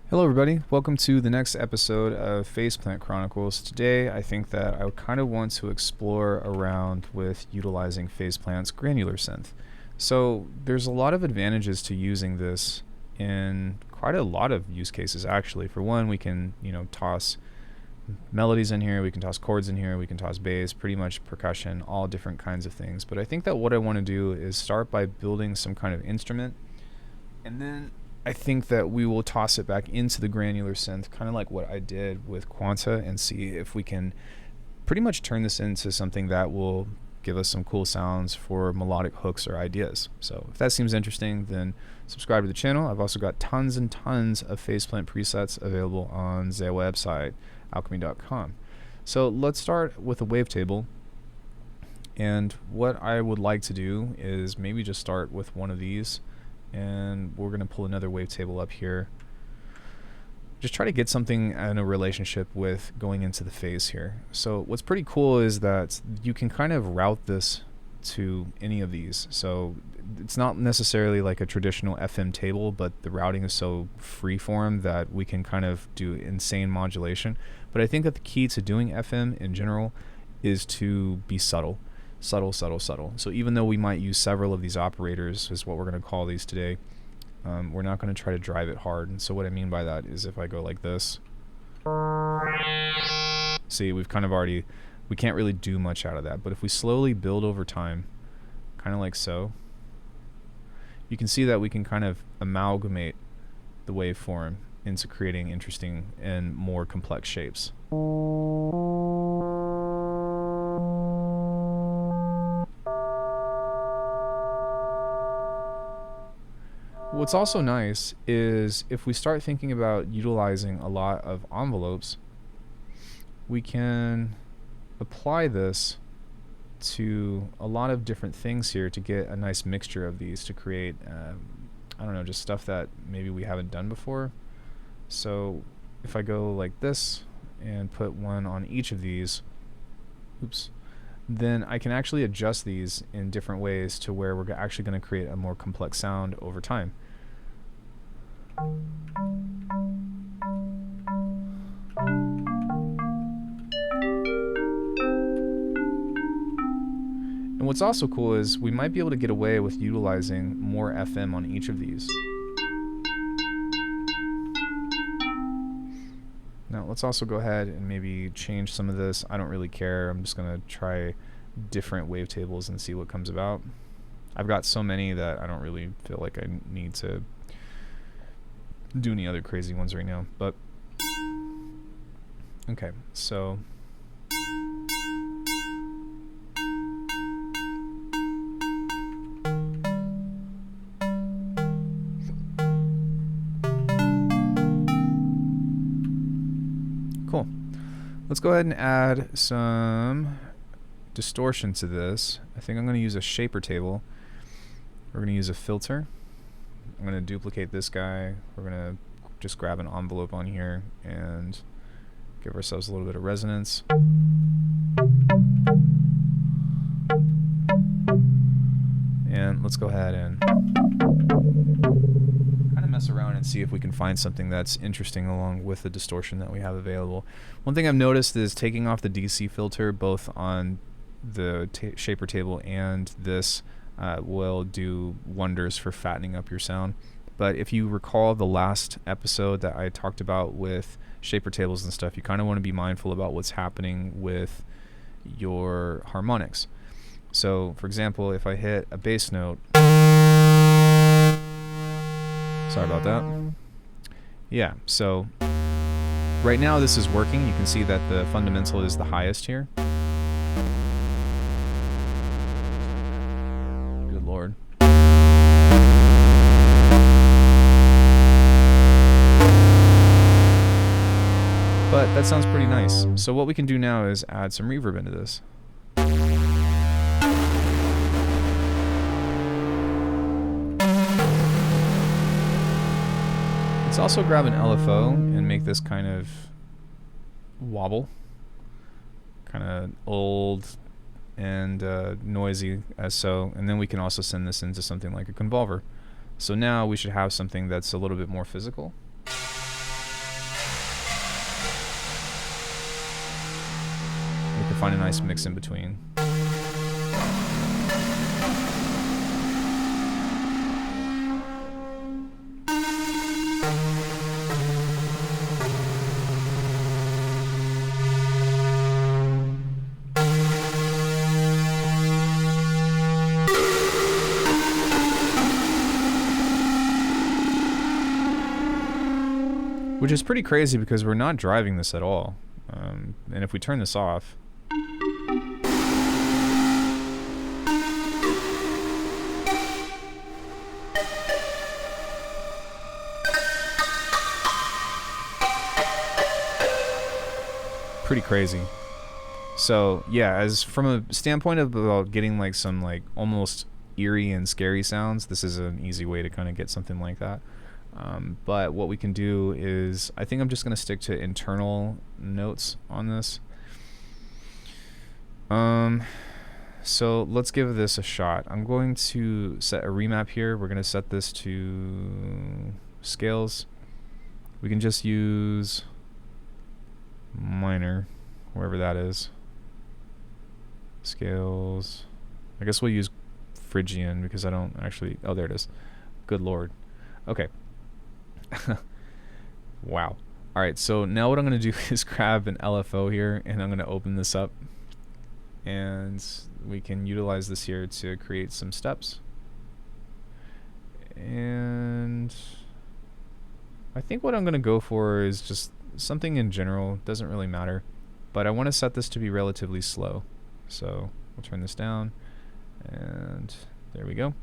Hello everybody, welcome to the next episode of Faceplant Chronicles. Today I think that I kind of want to explore around with utilizing Faceplant's Granular synth. So there's a lot of advantages to using this in quite a lot of use cases actually. For one, we can toss melodies in here, we can toss chords in here, we can toss bass, pretty much percussion, all different kinds of things. But I think that what I want to do is start by building some kind of instrument, and then I think that we will toss it back into the granular synth, kind of like what I did with Quanta, and see if we can pretty much turn this into something that will give us some cool sounds for melodic hooks or ideas. So if that seems interesting, then subscribe to the channel. I've also got tons and tons of Faceplant presets available on the website, alchemy.com. So let's start with a wavetable. And what I would like to do is maybe just start with one of these, and we're going to pull another wavetable up here. Just try to get something in a relationship with going into the phase here. So what's pretty cool is that you can kind of route this to any of these. So it's not necessarily like a traditional FM table, but the routing is so freeform that we can kind of do insane modulation. But I think that the key to doing FM in general is to be subtle. Subtle. So even though we might use several of these operators, is what we're going to call these today, we're not going to try to drive it hard. And so what I mean by that is if I go like this, see, we've kind of already, we can't really do much out of that. But if we slowly build over time, kind of like so, you can see that we can kind of amalgamate the waveform into creating interesting and more complex shapes. What's also nice is if we start thinking about utilizing a lot of envelopes, we can apply this to a lot of different things here to get a nice mixture of these to create, I don't know, just stuff that maybe we haven't done before. So if I go like this and put one on each of these, then I can actually adjust these in different ways to where we're actually going to create a more complex sound over time. And what's also cool is we might be able to get away with utilizing more FM on each of these. Now let's also go ahead and maybe change some of this. I don't really care. I'm just going to try different wavetables and see what comes about. I've got so many that I don't really feel like I need to do any other crazy ones right now. But okay, so cool. Let's go ahead and add some distortion to this. I think I'm going to use a shaper table. We're going to use a filter. I'm going to duplicate this guy. We're going to just grab an envelope on here and give ourselves a little bit of resonance. And let's go ahead and kind of mess around and see if we can find something that's interesting along with the distortion that we have available. One thing I've noticed is taking off the DC filter both on the shaper table and this will do wonders for fattening up your sound. But if you recall the last episode that I talked about with shaper tables and stuff, you kind of want to be mindful about what's happening with your harmonics. So for example, if I hit a bass note, sorry about that. Yeah, so right now this is working. You can see that the fundamental is the highest here. Good Lord. But that sounds pretty nice. So what we can do now is add some reverb into this. Let's also grab an LFO and make this kind of wobble. Kind of old and noisy as so. And then we can also send this into something like a convolver. So now we should have something that's a little bit more physical. to find a nice mix in between. Which is pretty crazy because we're not driving this at all. And if we turn this off, pretty crazy. So yeah, as from a standpoint of about getting like some like almost eerie and scary sounds, this is an easy way to kind of get something like that. But what we can do is, I think I'm just going to stick to internal notes on this. So let's give this a shot. I'm going to set a remap here. We're going to set this to scales. We can just use minor, wherever that is. Scales. I guess we'll use Phrygian because I don't actually... Oh, there it is. Good lord. Okay. Wow. Alright, so now what I'm going to do is grab an LFO here, and I'm going to open this up. And we can utilize this here to create some steps. And I think what I'm going to go for is just something in general. Doesn't really matter. But I want to set this to be relatively slow. So we'll turn this down. And there we go.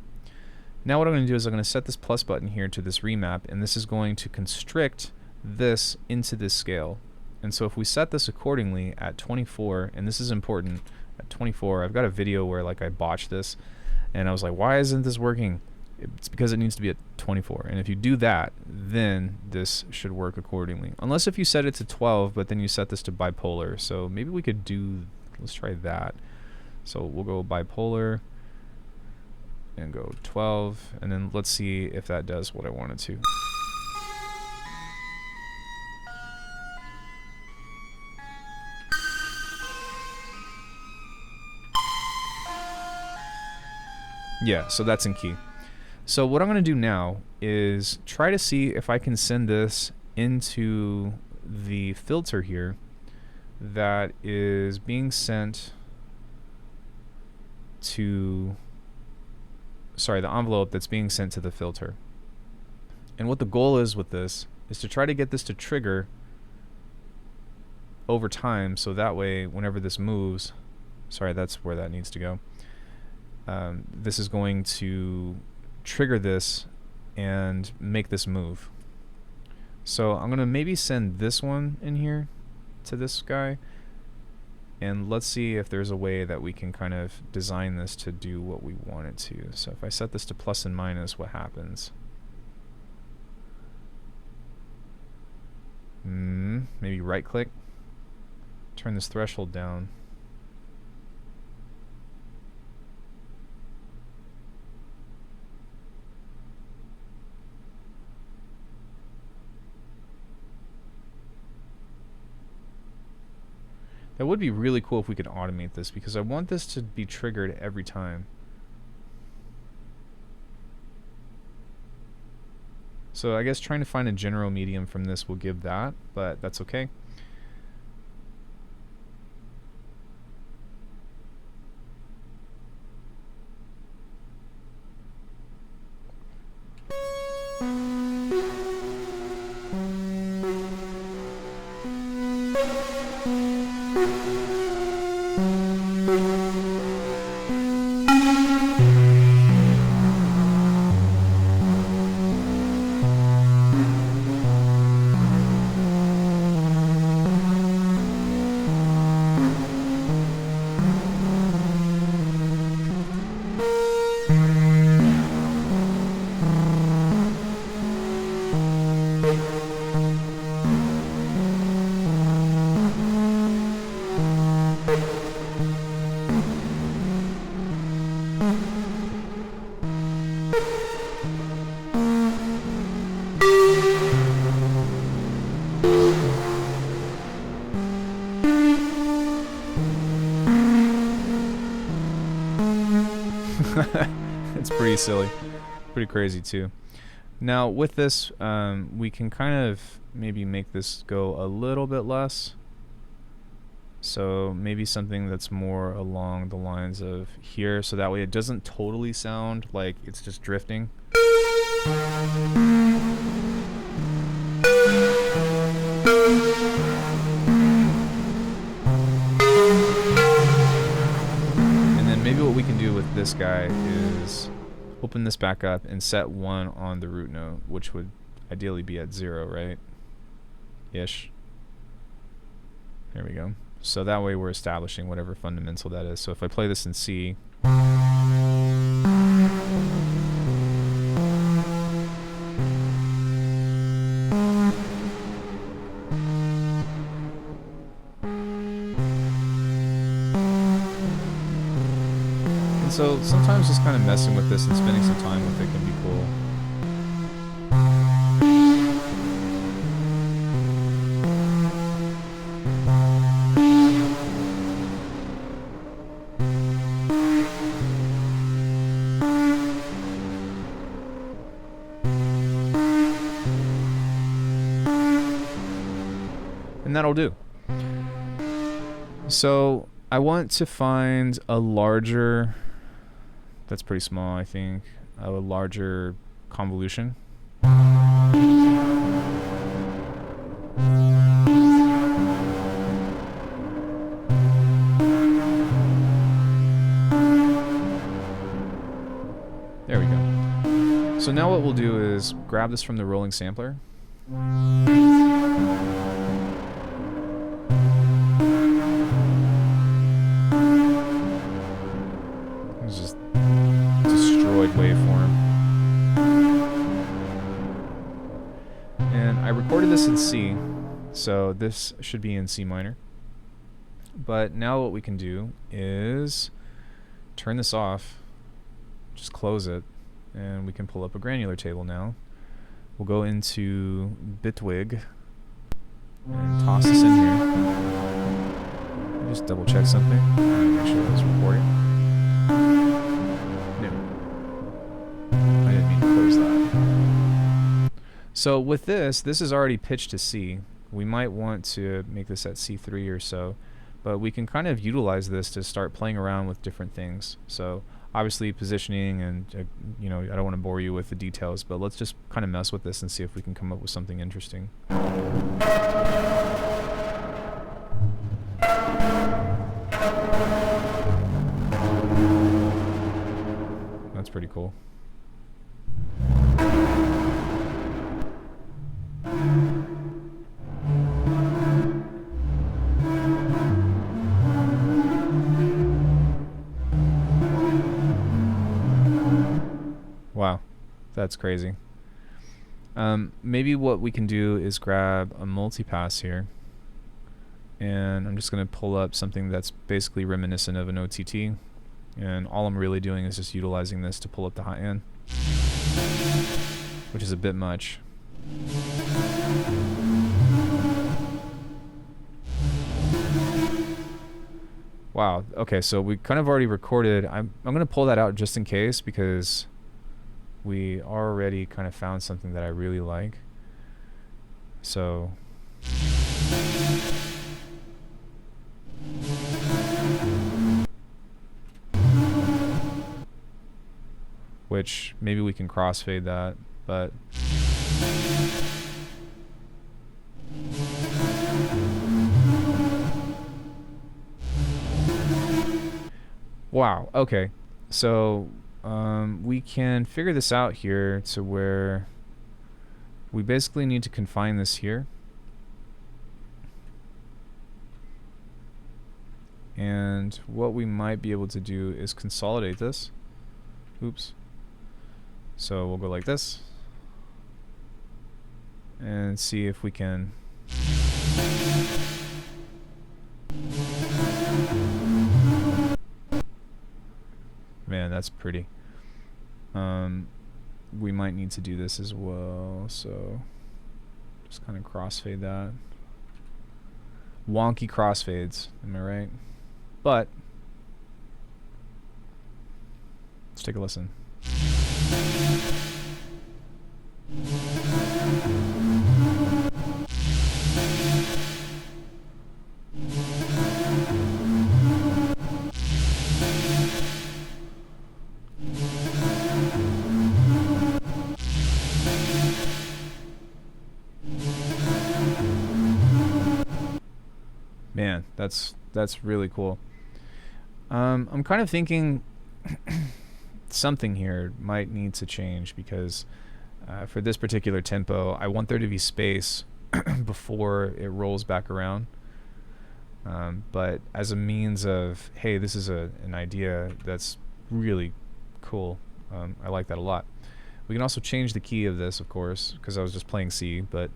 Now what I'm going to do is I'm going to set this plus button here to this remap, and this is going to constrict this into this scale. And so if we set this accordingly at 24, and this is important, at 24, I've got a video where like I botched this, and I was like, why isn't this working? It's because it needs to be at 24. And if you do that, then this should work accordingly. Unless if you set it to 12, but then you set this to bipolar. So maybe we could do, let's try that. So we'll go bipolar and go 12, and then let's see if that does what I want it to. Yeah, so that's in key. So what I'm going to do now is try to see if I can send this into the filter here that is being sent to... Sorry, the envelope that's being sent to the filter. And what the goal is with this is to try to get this to trigger over time, so that way whenever this moves, sorry, that's where that needs to go. This is going to trigger this and make this move. So I'm gonna maybe send this one in here to this guy, and let's see if there's a way that we can kind of design this to do what we want it to. So if I set this to plus and minus, what happens? Maybe right click, turn this threshold down. That would be really cool if we could automate this, because I want this to be triggered every time. So I guess trying to find a general medium from this will give that, but that's okay. It's pretty silly, pretty crazy too. Now with this, we can kind of maybe make this go a little bit less. So maybe something that's more along the lines of here, so that way it doesn't totally sound like it's just drifting. And then maybe what we can do with this guy is open this back up and set 1 on the root note, which would ideally be at 0, right? Ish. There we go. So that way we're establishing whatever fundamental that is. So if I play this in C, and so sometimes just kind of messing with this and spending some time with it can be cool. And that'll do. So I want to find a larger, that's pretty small I think, a larger convolution. There we go. So now what we'll do is grab this from the rolling sampler. It's just destroyed waveform. And I recorded this in C, so this should be in C minor. But now what we can do is turn this off, just close it, and we can pull up a granular table now. We'll go into Bitwig and toss this in here. Just double check something, make sure it's recording. No, I didn't mean to close that. So with this is already pitched to C. We might want to make this at C3 or so, but we can kind of utilize this to start playing around with different things. So obviously positioning and, you know, I don't want to bore you with the details, but let's just kind of mess with this and see if we can come up with something interesting. That's pretty cool. Wow, that's crazy. Maybe what we can do is grab a multipass here, and I'm just going to pull up something that's basically reminiscent of an OTT, and all I'm really doing is just utilizing this to pull up the high end, which is a bit much. Wow, okay, so we kind of already recorded. I'm going to pull that out just in case, because we already kind of found something that I really like. So which maybe we can crossfade that, but wow, okay. So we can figure this out here to where we basically need to confine this here. And what we might be able to do is consolidate this. Oops. So we'll go like this and see if we can man, that's pretty. We might need to do this as well, so just kind of crossfade that. Wonky crossfades, am I right? But let's take a listen. Man, that's really cool. I'm kind of thinking something here might need to change because for this particular tempo, I want there to be space before it rolls back around. But as a means of, hey, this is an idea that's really cool. I like that a lot. We can also change the key of this, of course, because I was just playing C, but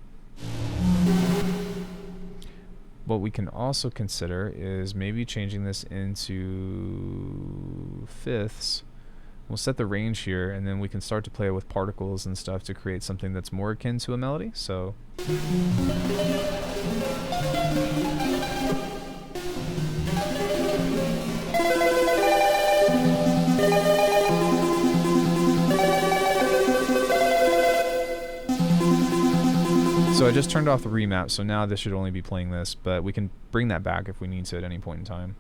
what we can also consider is maybe changing this into fifths. We'll set the range here, and then we can start to play with particles and stuff to create something that's more akin to a melody. So I just turned off the remap, so now this should only be playing this, but we can bring that back if we need to at any point in time.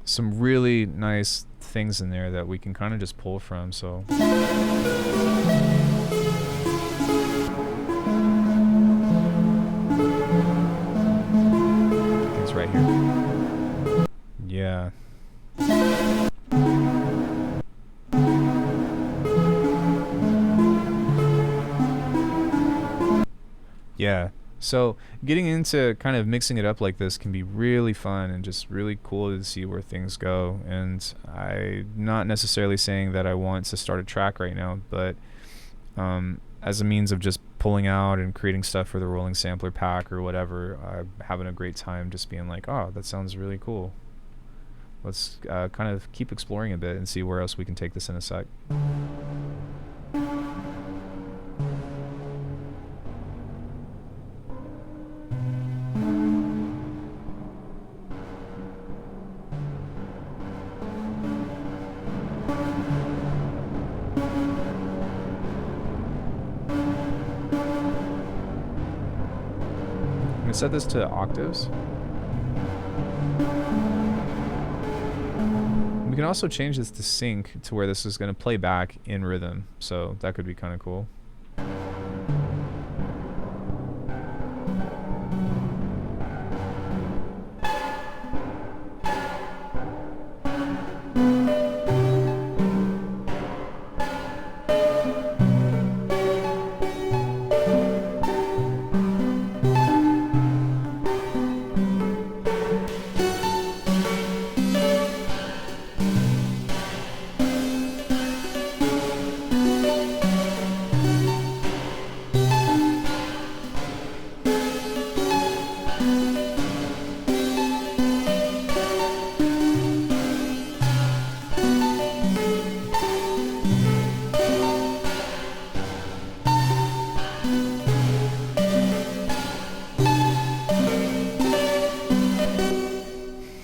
Some really nice things in there that we can kind of just pull from, so things right here. Yeah. Yeah. So getting into kind of mixing it up like this can be really fun and just really cool to see where things go. And I'm not necessarily saying that I want to start a track right now, but as a means of just pulling out and creating stuff for the rolling sampler pack or whatever, I'm having a great time just being like, oh, that sounds really cool. Let's kind of keep exploring a bit and see where else we can take this in a sec. I'm gonna set this to octaves. We can also change this to sync to where this is going to play back in rhythm, so that could be kind of cool.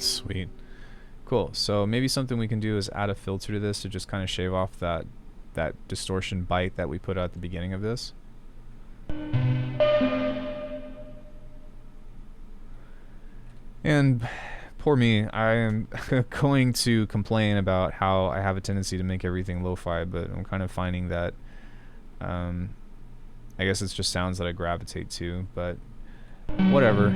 Sweet. Cool. So maybe something we can do is add a filter to this to just kind of shave off that distortion bite that we put at the beginning of this. And poor me, I am going to complain about how I have a tendency to make everything lo-fi, but I'm kind of finding that I guess it's just sounds that I gravitate to, but whatever.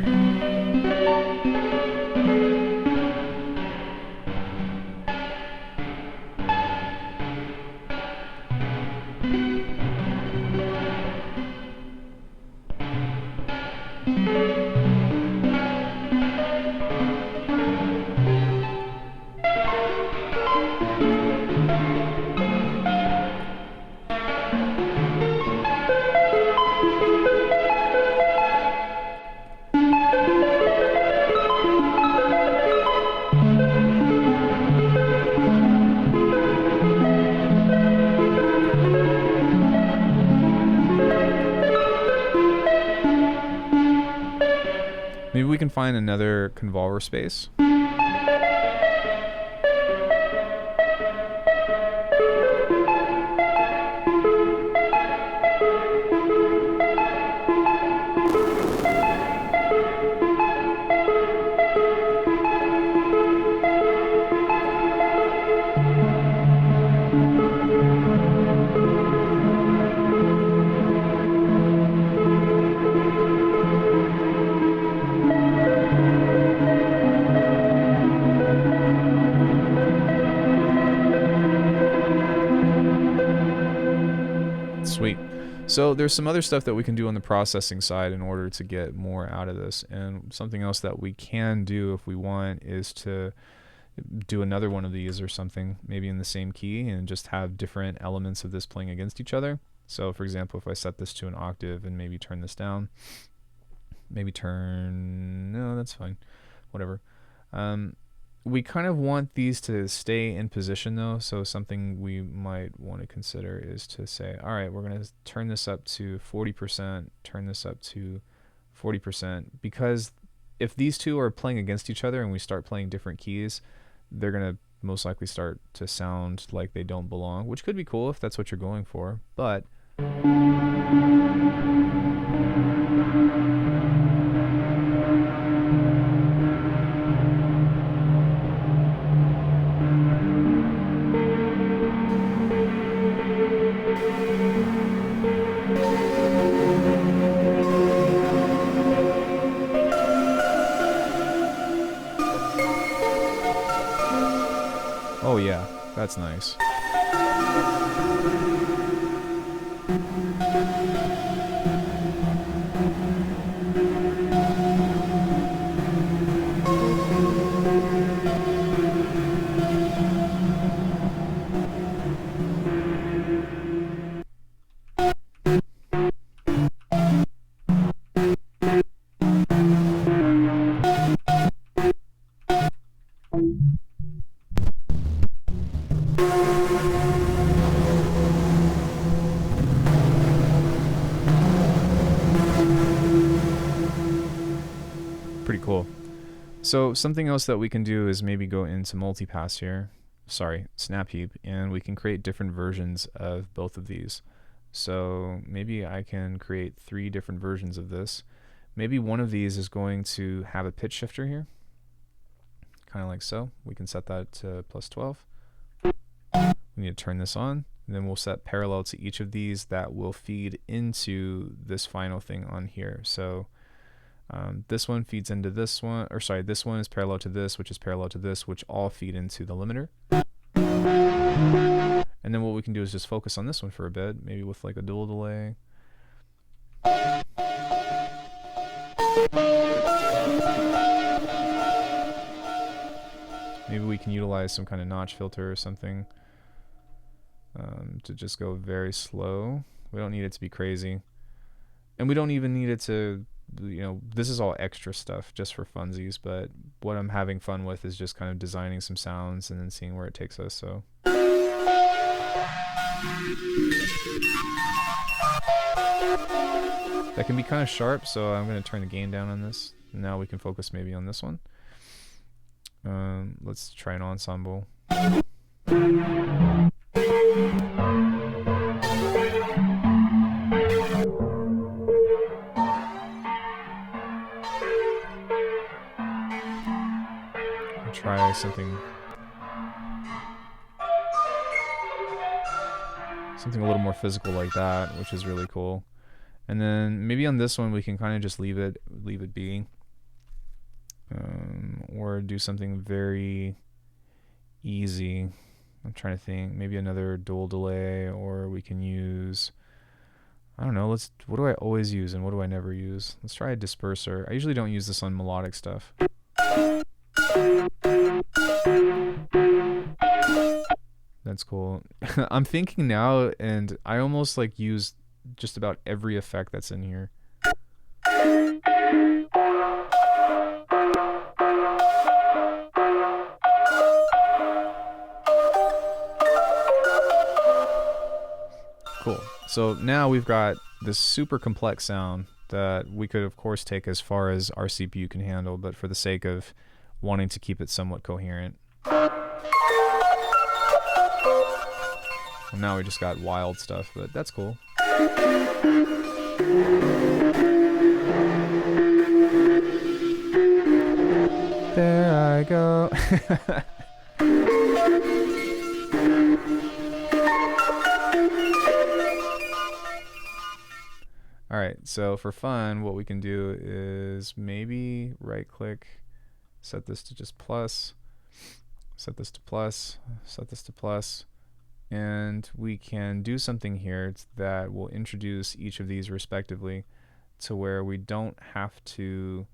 Maybe we can find another convolver space. Sweet. So there's some other stuff that we can do on the processing side in order to get more out of this. And something else that we can do if we want is to do another one of these or something, maybe in the same key, and just have different elements of this playing against each other. So for example, if I set this to an octave and maybe turn this down, no, that's fine, whatever. We kind of want these to stay in position though, so something we might want to consider is to say, all right, we're going to turn this up to 40%, turn this up to 40%, because if these two are playing against each other and we start playing different keys, they're going to most likely start to sound like they don't belong, which could be cool if that's what you're going for, but oh yeah, that's nice. Pretty cool. So something else that we can do is maybe go into multipass here, snap heap, and we can create different versions of both of these. So maybe I can create 3 different versions of this. Maybe one of these is going to have a pitch shifter here, kind of like so. We can set that to +12. We need to turn this on, and then we'll set parallel to each of these that will feed into this final thing on here. So this one feeds into this one, or sorry, this one is parallel to this, which is parallel to this, which all feed into the limiter. And then what we can do is just focus on this one for a bit, maybe with like a dual delay. Maybe we can utilize some kind of notch filter or something to just go very slow. We don't need it to be crazy. And we don't even need it to, you know, this is all extra stuff just for funsies, but what I'm having fun with is just kind of designing some sounds and then seeing where it takes us. So that can be kind of sharp, so I'm going to turn the gain down on this. Now we can focus maybe on this one. Let's try an ensemble. Try something a little more physical like that, which is really cool. And then maybe on this one we can kind of just leave it be, or do something very easy. I'm trying to think, maybe another dual delay, or we can use, I don't know, what do I always use and what do I never use? Let's try a disperser. I usually don't use this on melodic stuff. That's cool. I'm thinking now, and I almost like use just about every effect that's in here. Cool. So now we've got this super complex sound that we could of course take as far as our CPU can handle, but for the sake of wanting to keep it somewhat coherent. And now we just got wild stuff, but that's cool. There I go. Alright, so for fun, what we can do is maybe right click, set this to just plus, set this to plus, set this to plus, and we can do something here that will introduce each of these respectively to where we don't have to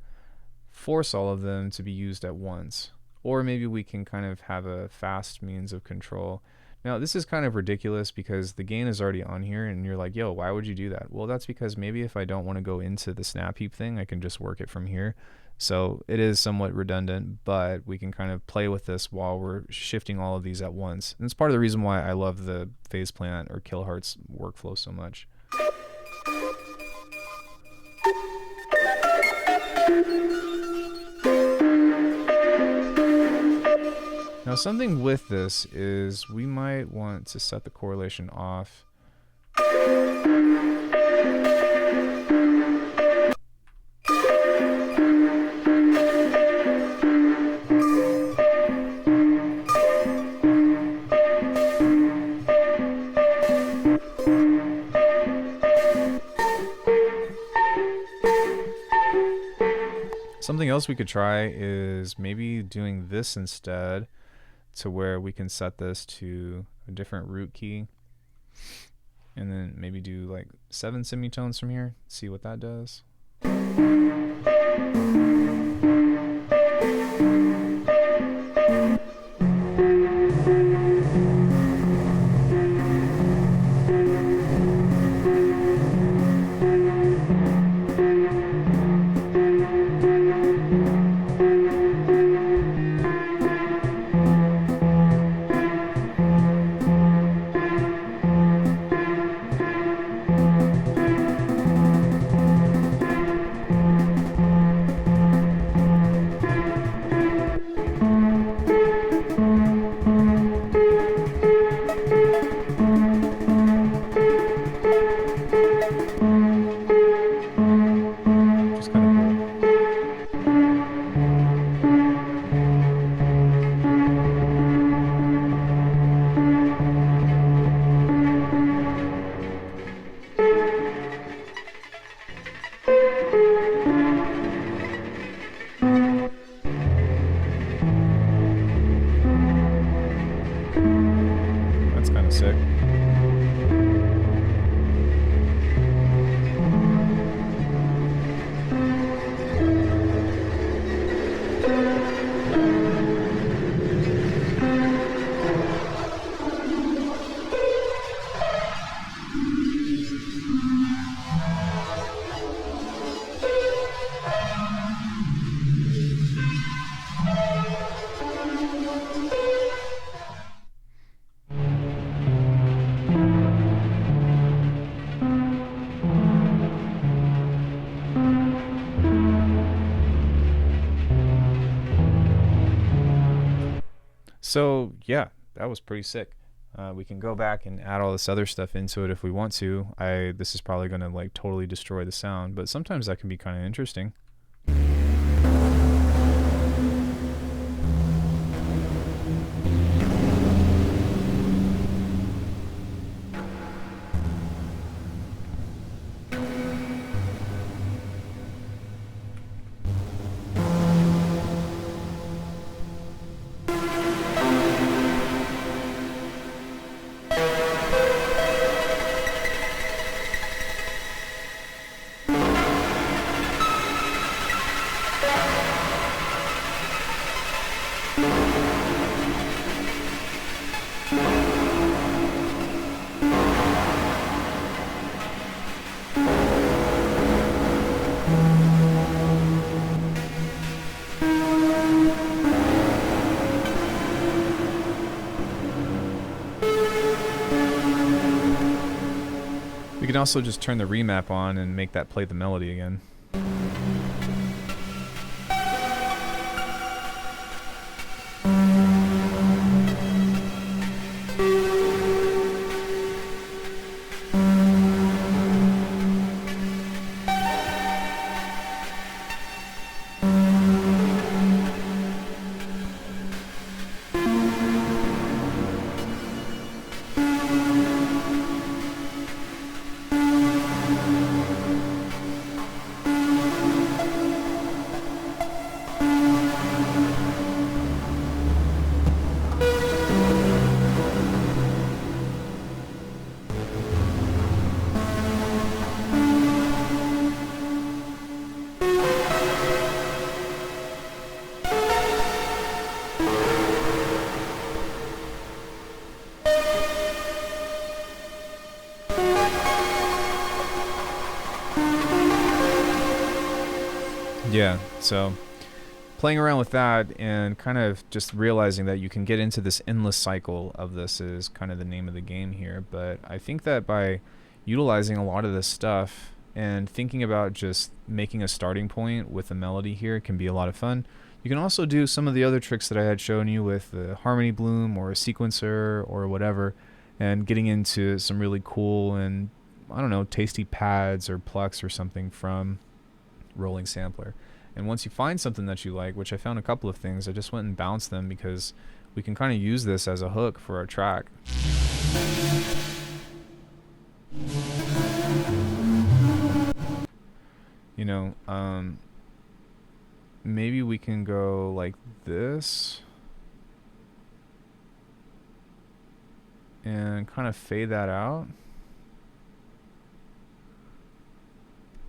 force all of them to be used at once. Or maybe we can kind of have a fast means of control. Now this is kind of ridiculous because the gain is already on here and you're like, yo, why would you do that? Well, that's because maybe if I don't want to go into the snap heap thing, I can just work it from here. So it is somewhat redundant, but we can kind of play with this while we're shifting all of these at once. And it's part of the reason why I love the phase plant or kilohertz workflow so much. Now something with this is we might want to set the correlation off. Something else we could try is maybe doing this instead, to where we can set this to a different root key and then maybe do like 7 semitones from here, see what that does. Sick. So yeah, that was pretty sick. We can go back and add all this other stuff into it if we want to. This is probably going to like totally destroy the sound, but sometimes that can be kind of interesting. can also just turn the remap on and make that play the melody again. Yeah, so playing around with that and kind of just realizing that you can get into this endless cycle of this is kind of the name of the game here. But I think that by utilizing a lot of this stuff and thinking about just making a starting point with a melody here can be a lot of fun. You can also do some of the other tricks that I had shown you with the harmony bloom or a sequencer or whatever, and getting into some really cool and, I don't know, tasty pads or plucks or something from rolling sampler. And once you find something that you like, which I found a couple of things, I just went and bounced them because we can kind of use this as a hook for our track. You know, maybe we can go like this and kind of fade that out.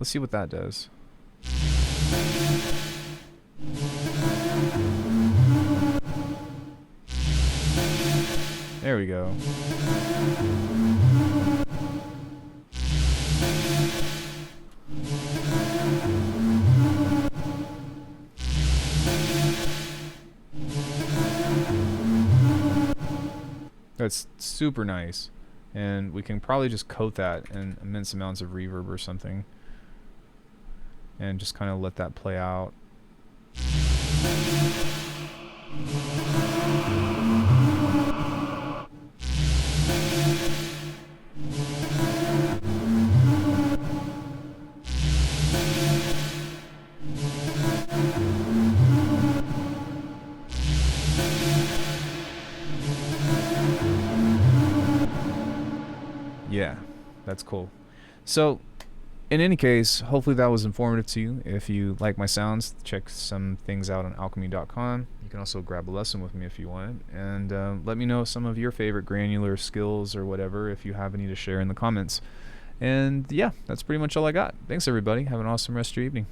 Let's see what that does. There we go. That's super nice. And we can probably just coat that in immense amounts of reverb or something. And just kind of let that play out. Yeah, that's cool. So, in any case, hopefully that was informative to you. If you like my sounds, check some things out on alchemy.com. You can also grab a lesson with me if you want. And let me know some of your favorite granular skills or whatever if you have any to share in the comments. And yeah, that's pretty much all I got. Thanks, everybody. Have an awesome rest of your evening.